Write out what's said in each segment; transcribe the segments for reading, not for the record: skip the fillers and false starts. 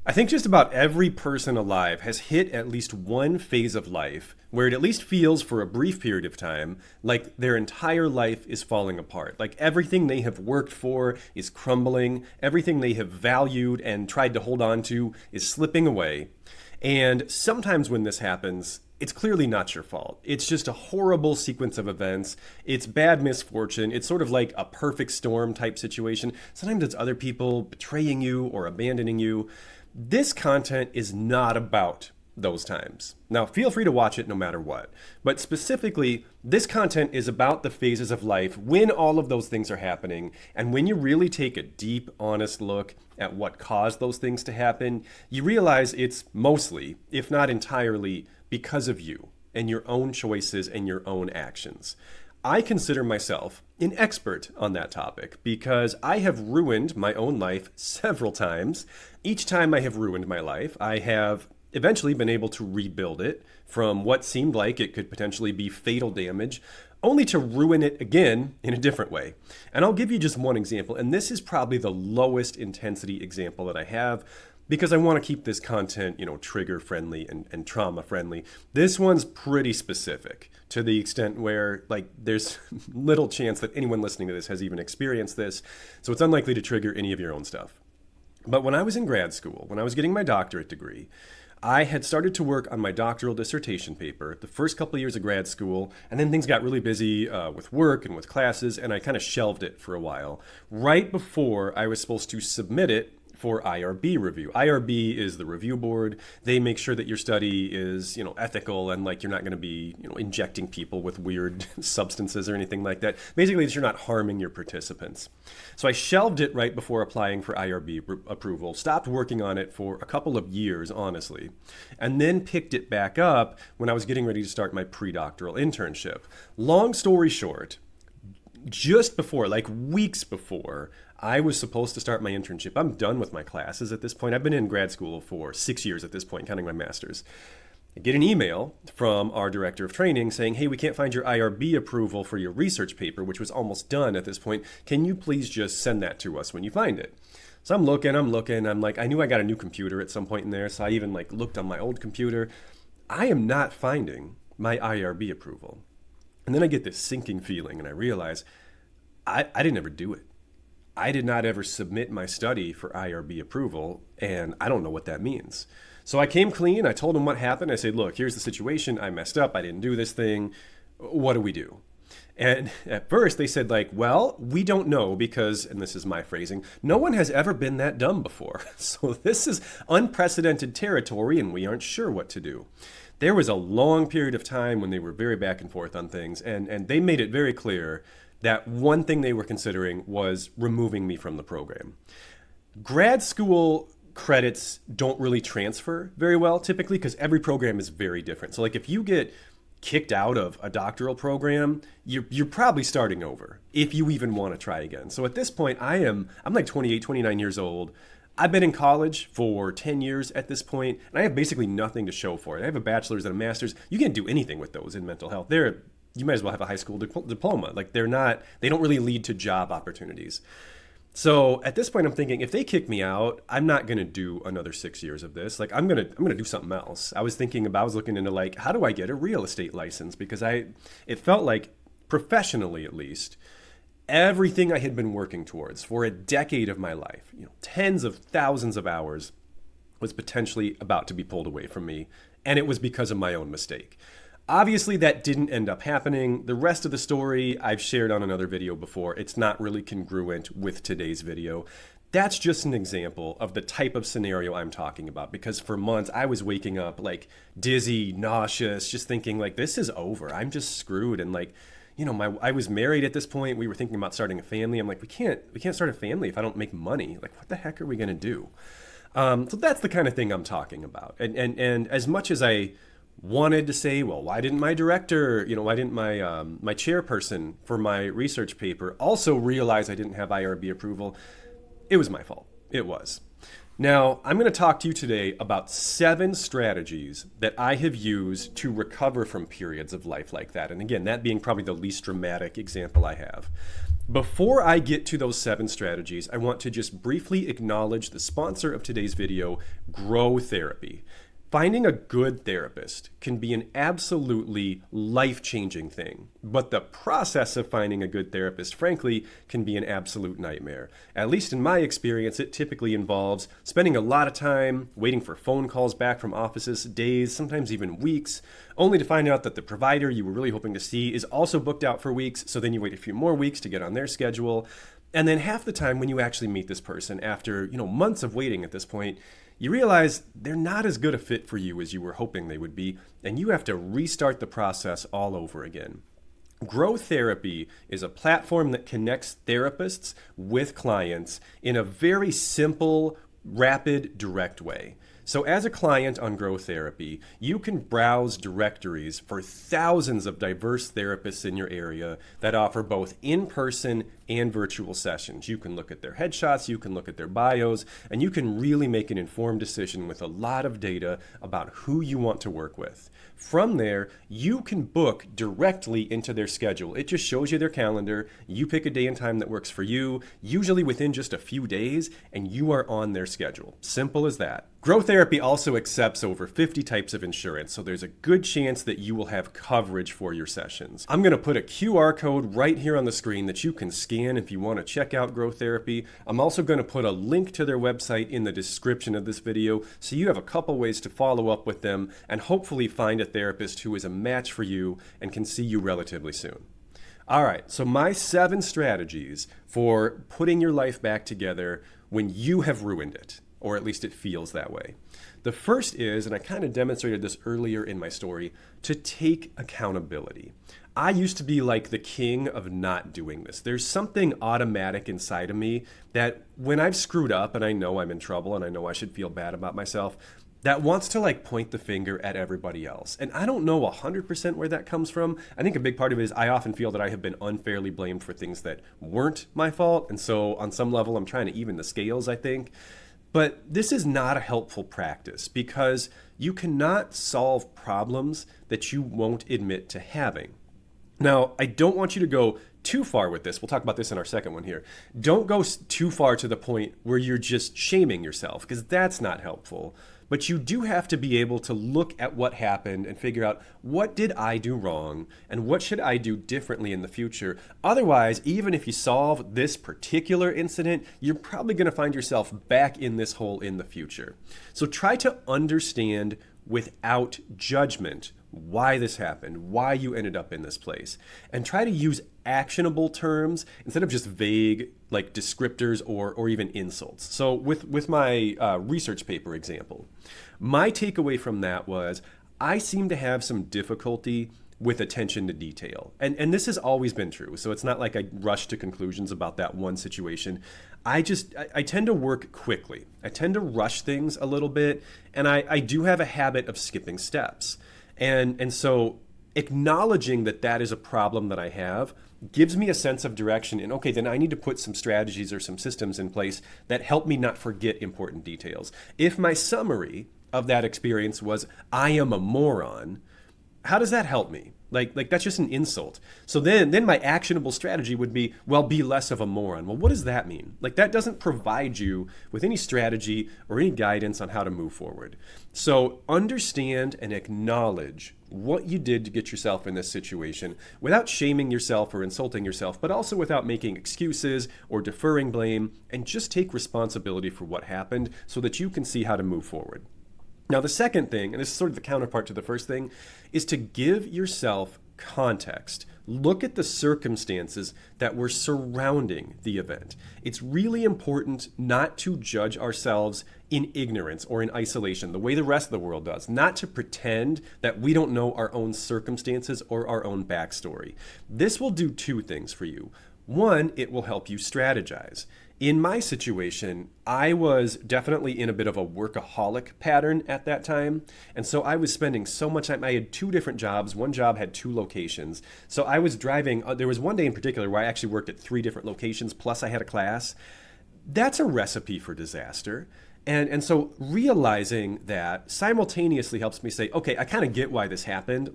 I think just about every person alive has hit at least one phase of life where it at least feels for a brief period of time like their entire life is falling apart. Like everything they have worked for is crumbling, everything they have valued and tried to hold on to is slipping away. And sometimes when this happens, it's clearly not your fault. It's just a horrible sequence of events. It's bad misfortune. It's sort of like a perfect storm type situation. Sometimes it's other people betraying you or abandoning you. This content is not about those times. Now, feel free to watch it no matter what. But specifically, this content is about the phases of life when all of those things are happening. And when you really take a deep, honest look at what caused those things to happen, you realize it's mostly, if not entirely, because of you and your own choices and your own actions. I consider myself an expert on that topic because I have ruined my own life several times. Each time I have ruined my life, I have eventually been able to rebuild it from what seemed like it could potentially be fatal damage, only to ruin it again in a different way. And I'll give you just one example, and this is probably the lowest intensity example that I have because I want to keep this content, trigger friendly and trauma friendly. This one's pretty specific to the extent where there's little chance that anyone listening to this has even experienced this. So it's unlikely to trigger any of your own stuff. But when I was in grad school, when I was getting my doctorate degree, I had started to work on my doctoral dissertation paper the first couple of years of grad school, and then things got really busy with work and with classes, and I kind of shelved it for a while. Right before I was supposed to submit it for IRB review. IRB is the review board. They make sure that your study is, ethical and you're not going to be, injecting people with weird substances or anything like that. Basically, that you're not harming your participants. So I shelved it right before applying for IRB approval, stopped working on it for a couple of years, honestly, and then picked it back up when I was getting ready to start my pre-doctoral internship. Long story short, just before, weeks before, I was supposed to start my internship. I'm done with my classes at this point. I've been in grad school for 6 years at this point, counting my master's. I get an email from our director of training saying, hey, we can't find your IRB approval for your research paper, which was almost done at this point. Can you please just send that to us when you find it? So I'm looking. I'm like, I knew I got a new computer at some point in there, so I even looked on my old computer. I am not finding my IRB approval. And then I get this sinking feeling and I realize I didn't ever do it. I did not ever submit my study for IRB approval, and I don't know what that means. So I came clean. I told them what happened. I said, look, here's the situation. I messed up. I didn't do this thing. What do we do? And at first they said well, we don't know because, and this is my phrasing, no one has ever been that dumb before. So this is unprecedented territory and we aren't sure what to do. There was a long period of time when they were very back and forth on things, and they made it very clear that one thing they were considering was removing me from the program. Grad school credits don't really transfer very well typically because every program is very different. So if you get kicked out of a doctoral program, you're probably starting over if you even want to try again. So at this point, I'm 28, 29 years old. I've been in college for 10 years at this point, and I have basically nothing to show for it. I have a bachelor's and a master's. You can't do anything with those in mental health. You might as well have a high school diploma. They don't really lead to job opportunities. So at this point, I'm thinking, if they kick me out, I'm not going to do another 6 years of this. I'm going to do something else. I was looking into how do I get a real estate license? Because it felt like professionally, at least, everything I had been working towards for a decade of my life, tens of thousands of hours, was potentially about to be pulled away from me. And it was because of my own mistake. Obviously, that didn't end up happening. The rest of the story I've shared on another video before. It's not really congruent with today's video. That's just an example of the type of scenario I'm talking about, because for months I was waking up dizzy, nauseous, just thinking this is over. I'm just screwed. And I was married at this point. We were thinking about starting a family. I'm we can't start a family if I don't make money. What the heck are we going to do? So that's the kind of thing I'm talking about. And as much as I wanted to say, well, why didn't my director, why didn't my chairperson for my research paper also realize I didn't have IRB approval? It was my fault. It was. Now, I'm going to talk to you today about 7 strategies that I have used to recover from periods of life like that. And again, that being probably the least dramatic example I have. Before I get to those 7 strategies, I want to just briefly acknowledge the sponsor of today's video, Grow Therapy. Finding a good therapist can be an absolutely life-changing thing, but the process of finding a good therapist, frankly, can be an absolute nightmare. At least in my experience, it typically involves spending a lot of time waiting for phone calls back from offices, days, sometimes even weeks, only to find out that the provider you were really hoping to see is also booked out for weeks, so then you wait a few more weeks to get on their schedule. And then half the time when you actually meet this person, after months of waiting at this point, you realize they're not as good a fit for you as you were hoping they would be, and you have to restart the process all over again. Grow Therapy is a platform that connects therapists with clients in a very simple, rapid, direct way. So as a client on Grow Therapy, you can browse directories for thousands of diverse therapists in your area that offer both in-person and virtual sessions. You can look at their headshots, you can look at their bios, and you can really make an informed decision with a lot of data about who you want to work with. From there, you can book directly into their schedule. It just shows you their calendar. You pick a day and time that works for you, usually within just a few days, and you are on their schedule. Simple as that. Grow Therapy also accepts over 50 types of insurance, so there's a good chance that you will have coverage for your sessions. I'm going to put a QR code right here on the screen that you can scan if you want to check out Grow Therapy. I'm also going to put a link to their website in the description of this video, so you have a couple ways to follow up with them and hopefully find a therapist who is a match for you and can see you relatively soon. All right, so my 7 strategies for putting your life back together when you have ruined it, or at least it feels that way. The first is, and I kind of demonstrated this earlier in my story, to take accountability. I used to be like the king of not doing this. There's something automatic inside of me that when I've screwed up and I know I'm in trouble and I know I should feel bad about myself, that wants to point the finger at everybody else. And I don't know 100% where that comes from. I think a big part of it is I often feel that I have been unfairly blamed for things that weren't my fault. And so on some level, I'm trying to even the scales, I think. But this is not a helpful practice because you cannot solve problems that you won't admit to having. Now, I don't want you to go too far with this. We'll talk about this in our second one here. Don't go too far to the point where you're just shaming yourself because that's not helpful. But you do have to be able to look at what happened and figure out what did I do wrong and what should I do differently in the future. Otherwise, even if you solve this particular incident, you're probably going to find yourself back in this hole in the future. So try to understand without judgment why this happened, why you ended up in this place, and try to use actionable terms instead of just vague descriptors or even insults. So with my research paper example, my takeaway from that was I seem to have some difficulty with attention to detail. And this has always been true. So it's not like I rush to conclusions about that one situation. I tend to work quickly. I tend to rush things a little bit. And I do have a habit of skipping steps. And so acknowledging that is a problem that I have gives me a sense of direction. And okay, then I need to put some strategies or some systems in place that help me not forget important details. If my summary of that experience was, I am a moron, how does that help me? Like that's just an insult. So then my actionable strategy would be, well, be less of a moron. Well, what does that mean? That doesn't provide you with any strategy or any guidance on how to move forward. So understand and acknowledge what you did to get yourself in this situation without shaming yourself or insulting yourself, but also without making excuses or deferring blame, and just take responsibility for what happened so that you can see how to move forward. Now, the second thing, and this is sort of the counterpart to the first thing, is to give yourself context. Look at the circumstances that were surrounding the event. It's really important not to judge ourselves in ignorance or in isolation, the way the rest of the world does, not to pretend that we don't know our own circumstances or our own backstory. This will do 2 things for you. One, it will help you strategize. In my situation, I was definitely in a bit of a workaholic pattern at that time. And so I was spending so much time. I had 2 different jobs. One job had 2 locations. So I was driving. There was one day in particular where I actually worked at 3 different locations, plus I had a class. That's a recipe for disaster. And so realizing that simultaneously helps me say, okay, I kind of get why this happened.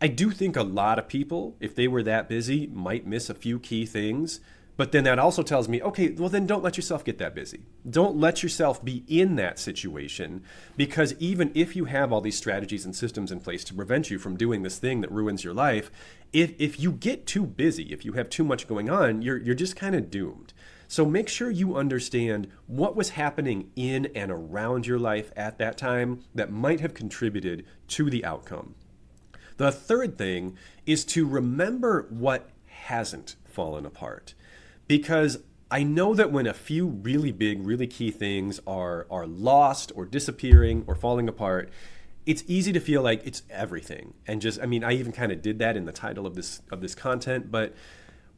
I do think a lot of people, if they were that busy, might miss a few key things. But then that also tells me, okay, well, then don't let yourself get that busy. Don't let yourself be in that situation, because even if you have all these strategies and systems in place to prevent you from doing this thing that ruins your life, if you get too busy, if you have too much going on, you're just kind of doomed. So make sure you understand what was happening in and around your life at that time that might have contributed to the outcome. The third thing is to remember what hasn't fallen apart. Because I know that when a few really big, really key things are lost or disappearing or falling apart, it's easy to feel like it's everything. And just, I mean, I even kind of did that in the title of this content. But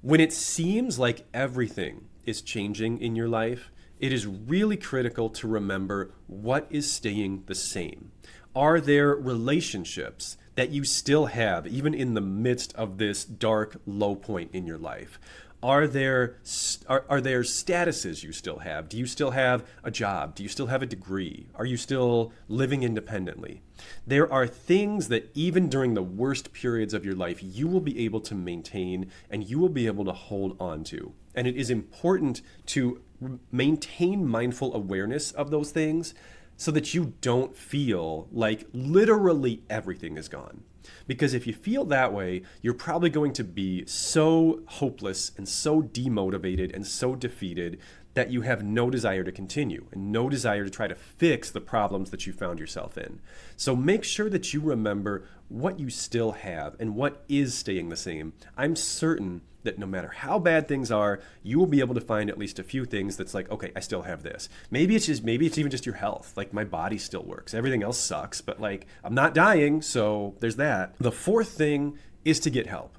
when it seems like everything is changing in your life, it is really critical to remember what is staying the same. Are there relationships that you still have, even in the midst of this dark, low point in your life? Are there statuses you still have? Do you still have a job? Do you still have a degree? Are you still living independently? There are things that even during the worst periods of your life, you will be able to maintain and you will be able to hold on to. And it is important to maintain mindful awareness of those things so that you don't feel like literally everything is gone. Because if you feel that way, you're probably going to be so hopeless and so demotivated and so defeated that you have no desire to continue and no desire to try to fix the problems that you found yourself in. So make sure that you remember what you still have and what is staying the same. I'm certain that no matter how bad things are, you will be able to find at least a few things that's like, okay, I still have this. Maybe it's even just your health. Like, my body still works. Everything else sucks, but like, I'm not dying, so there's that. The fourth thing is to get help.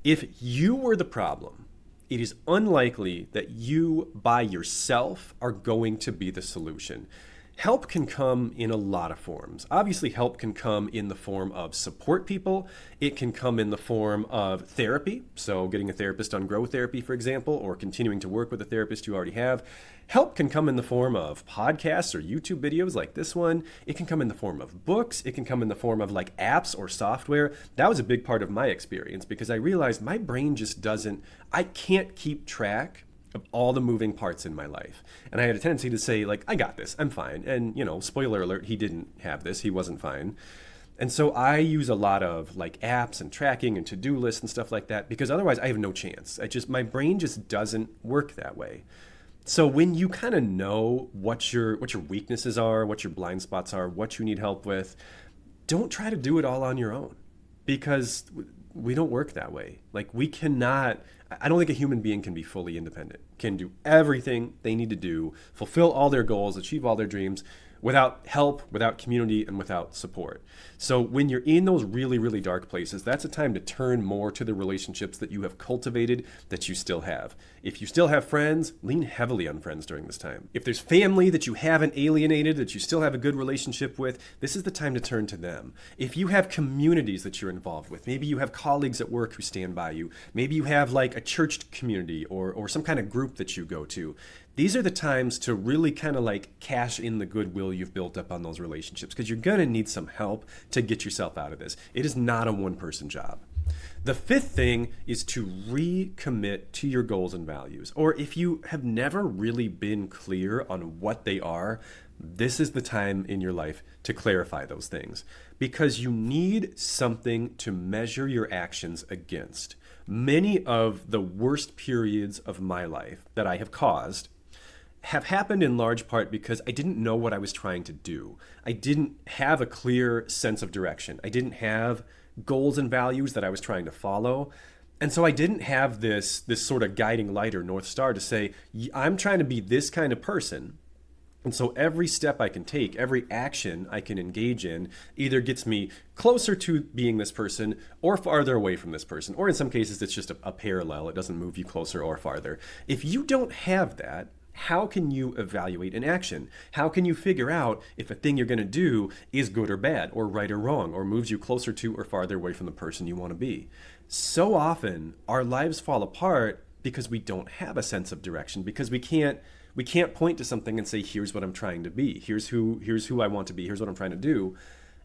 If you were the problem, it is unlikely that you by yourself are going to be the solution. Help can come in a lot of forms. Obviously, help can come in the form of support people. It can come in the form of therapy. So getting a therapist on growth therapy, for example, or continuing to work with a therapist you already have. Help can come in the form of podcasts or YouTube videos like this one. It can come in the form of books. It can come in the form of like apps or software. That was a big part of my experience because I realized my brain just I can't keep track of all the moving parts in my life. And I had a tendency to say, like, I got this, I'm fine. And, spoiler alert, he didn't have this, he wasn't fine. And so I use a lot of like apps and tracking and to-do lists and stuff like that because otherwise I have no chance. My brain just doesn't work that way. So when you kind of know what your weaknesses are, what your blind spots are, what you need help with, don't try to do it all on your own because we don't work that way. Like, I don't think a human being can be fully independent, can do everything they need to do, fulfill all their goals, achieve all their dreams without help, without community, and without support. So when you're in those really, really dark places, that's a time to turn more to the relationships that you have cultivated that you still have. If you still have friends, lean heavily on friends during this time. If there's family that you haven't alienated, that you still have a good relationship with, this is the time to turn to them. If you have communities that you're involved with, maybe you have colleagues at work who stand by you, maybe you have like a church community or some kind of group that you go to, these are the times to really kind of like cash in the goodwill you've built up on those relationships because you're going to need some help to get yourself out of this. It is not a one-person job. The fifth thing is to recommit to your goals and values. Or if you have never really been clear on what they are, this is the time in your life to clarify those things because you need something to measure your actions against. Many of the worst periods of my life that I have caused have happened in large part because I didn't know what I was trying to do. I didn't have a clear sense of direction. I didn't have goals and values that I was trying to follow. And so I didn't have this sort of guiding light or North Star to say, I'm trying to be this kind of person. And so every step I can take, every action I can engage in either gets me closer to being this person or farther away from this person. Or in some cases, it's just a parallel. It doesn't move you closer or farther. If you don't have that, how can you evaluate an action? How can you figure out if a thing you're going to do is good or bad or right or wrong or moves you closer to or farther away from the person you want to be? So often our lives fall apart because we don't have a sense of direction, because we can't point to something and say, here's what I'm trying to be. Here's who I want to be. Here's what I'm trying to do.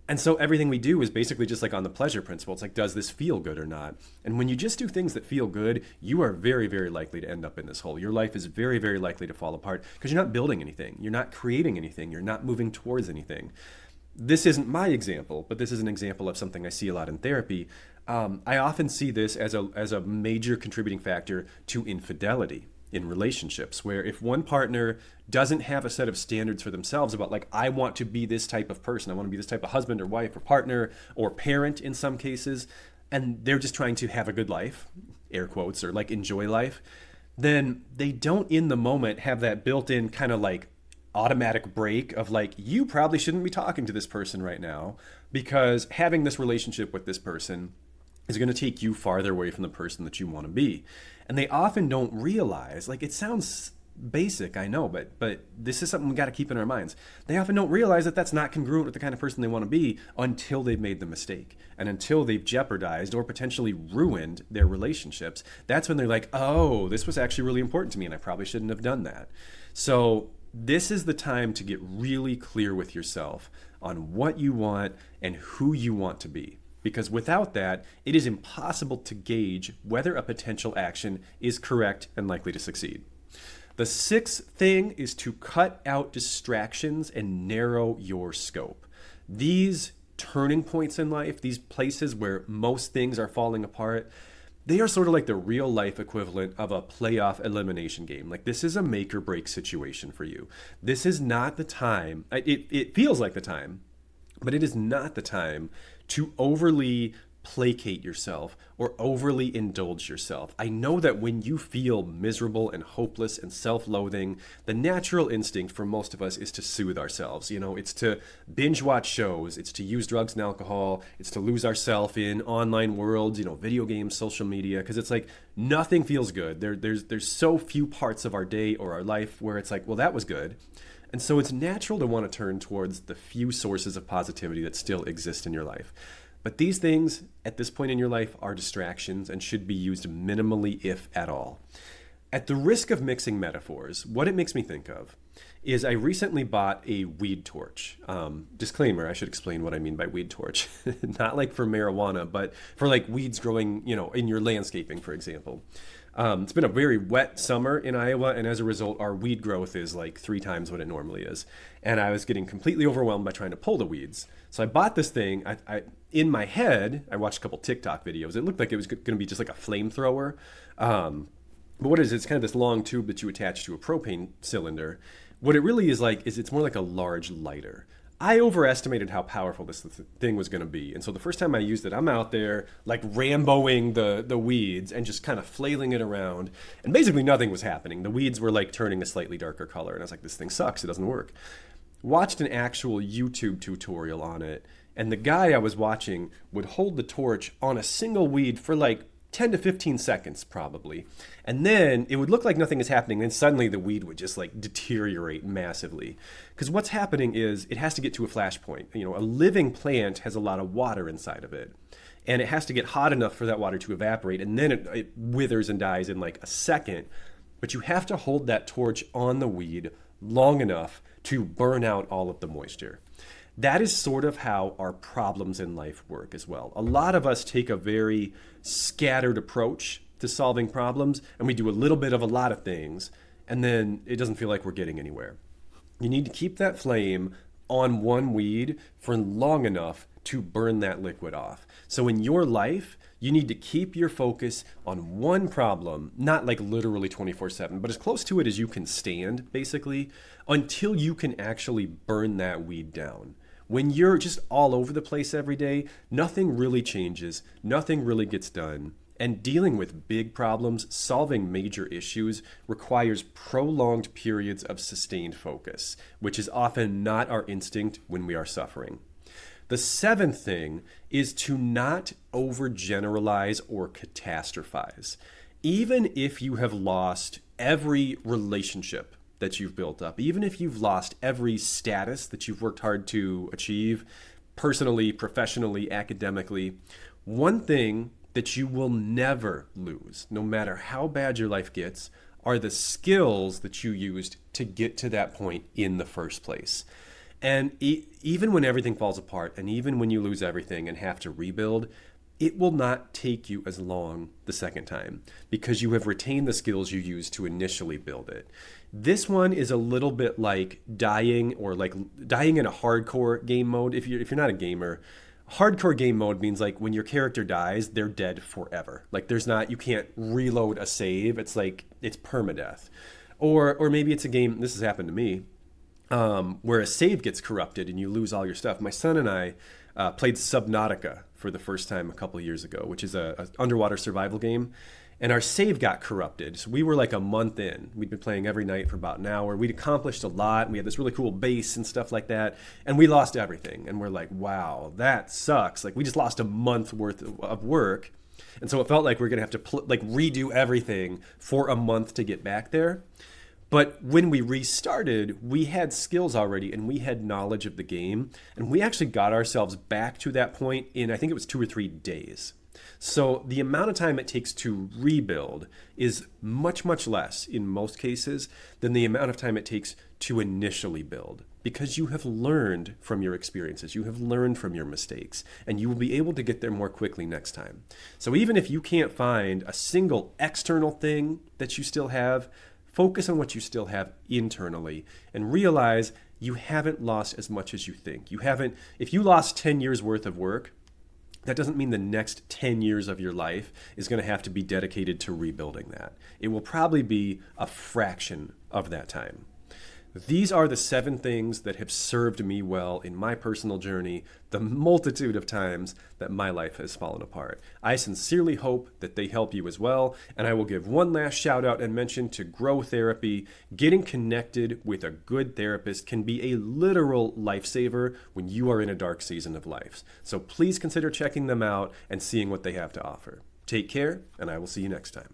And so everything we do is basically just like on the pleasure principle. It's like, does this feel good or not? And when you just do things that feel good, you are very, very likely to end up in this hole. Your life is very, very likely to fall apart because you're not building anything. You're not creating anything. You're not moving towards anything. This isn't my example, but this is an example of something I see a lot in therapy. I often see this as a major contributing factor to infidelity in relationships, where if one partner doesn't have a set of standards for themselves about like, I want to be this type of person, I want to be this type of husband or wife or partner or parent in some cases, and they're just trying to have a good life, air quotes, or like enjoy life, then they don't in the moment have that built-in kind of like automatic break of like, you probably shouldn't be talking to this person right now because having this relationship with this person is going to take you farther away from the person that you want to be. And they often don't realize, like, it sounds basic, I know, but this is something we got to keep in our minds. They often don't realize that that's not congruent with the kind of person they want to be until they've made the mistake and until they've jeopardized or potentially ruined their relationships. That's when they're like, oh, this was actually really important to me and I probably shouldn't have done that. So this is the time to get really clear with yourself on what you want and who you want to be. Because without that, it is impossible to gauge whether a potential action is correct and likely to succeed. The sixth thing is to cut out distractions and narrow your scope. These turning points in life, these places where most things are falling apart, they are sort of like the real life equivalent of a playoff elimination game. Like, this is a make or break situation for you. This is not the time, it feels like the time, but it is not the time to overly placate yourself or overly indulge yourself. I know that when you feel miserable and hopeless and self-loathing, the natural instinct for most of us is to soothe ourselves. You know, it's to binge watch shows, it's to use drugs and alcohol, it's to lose ourselves in online worlds, you know, video games, social media, because it's like nothing feels good. There's so few parts of our day or our life where it's like, well, that was good. And so it's natural to want to turn towards the few sources of positivity that still exist in your life. But these things at this point in your life are distractions and should be used minimally, if at all. At the risk of mixing metaphors, what it makes me think of is I recently bought a weed torch. Disclaimer, I should explain what I mean by weed torch. Not like for marijuana, but for like weeds growing, you know, in your landscaping, for example. It's been a very wet summer in Iowa, and as a result, our weed growth is like 3 times what it normally is. And I was getting completely overwhelmed by trying to pull the weeds. So I bought this thing. In my head, I watched a couple TikTok videos. It looked like it was going to be just like a flamethrower. But what it is, it's kind of this long tube that you attach to a propane cylinder. What it really is like is it's more like a large lighter. I overestimated how powerful this thing was going to be. And so the first time I used it, I'm out there like Ramboing the weeds and just kind of flailing it around. And basically nothing was happening. The weeds were like turning a slightly darker color. And I was like, this thing sucks. It doesn't work. Watched an actual YouTube tutorial on it. And the guy I was watching would hold the torch on a single weed for like 10 to 15 seconds probably. And then it would look like nothing is happening. And suddenly the weed would just like deteriorate massively. Because what's happening is it has to get to a flash point. You know, a living plant has a lot of water inside of it. And it has to get hot enough for that water to evaporate. And then it withers and dies in like a second. But you have to hold that torch on the weed long enough to burn out all of the moisture. That is sort of how our problems in life work as well. A lot of us take a very scattered approach to solving problems, and we do a little bit of a lot of things, and then it doesn't feel like we're getting anywhere. You need to keep that flame on one weed for long enough to burn that liquid off. So in your life, you need to keep your focus on one problem, not like literally 24/7, but as close to it as you can stand, basically, until you can actually burn that weed down. When you're just all over the place every day, nothing really changes, nothing really gets done. And dealing with big problems, solving major issues, requires prolonged periods of sustained focus, which is often not our instinct when we are suffering. The seventh thing is to not overgeneralize or catastrophize. Even if you have lost every relationship that you've built up, even if you've lost every status that you've worked hard to achieve, personally, professionally, academically, one thing that you will never lose, no matter how bad your life gets, are the skills that you used to get to that point in the first place. And even when everything falls apart, and even when you lose everything and have to rebuild, it will not take you as long the second time because you have retained the skills you used to initially build it. This one is a little bit like dying, or like dying in a hardcore game mode. If you're not a gamer, hardcore game mode means like when your character dies, they're dead forever. Like you can't reload a save. It's like it's permadeath. Or maybe it's a game, this has happened to me, where a save gets corrupted and you lose all your stuff. My son and I played Subnautica for the first time a couple of years ago, which is a underwater survival game. And our save got corrupted. So we were like a month in. We'd been playing every night for about an hour. We'd accomplished a lot. And we had this really cool base and stuff like that. And we lost everything. And we're like, wow, that sucks. Like we just lost a month worth of work. And so it felt like we're going to have to redo everything for a month to get back there. But when we restarted, we had skills already and we had knowledge of the game. And we actually got ourselves back to that point in, I think it was 2 or 3 days. So the amount of time it takes to rebuild is much, much less in most cases than the amount of time it takes to initially build, because you have learned from your experiences, you have learned from your mistakes, and you will be able to get there more quickly next time. So even if you can't find a single external thing that you still have, focus on what you still have internally and realize you haven't lost as much as you think. If you lost 10 years worth of work, that doesn't mean the next 10 years of your life is going to have to be dedicated to rebuilding that. It will probably be a fraction of that time. These are the 7 things that have served me well in my personal journey, the multitude of times that my life has fallen apart. I sincerely hope that they help you as well, and I will give one last shout out and mention to Grow Therapy. Getting connected with a good therapist can be a literal lifesaver when you are in a dark season of life. So please consider checking them out and seeing what they have to offer. Take care, and I will see you next time.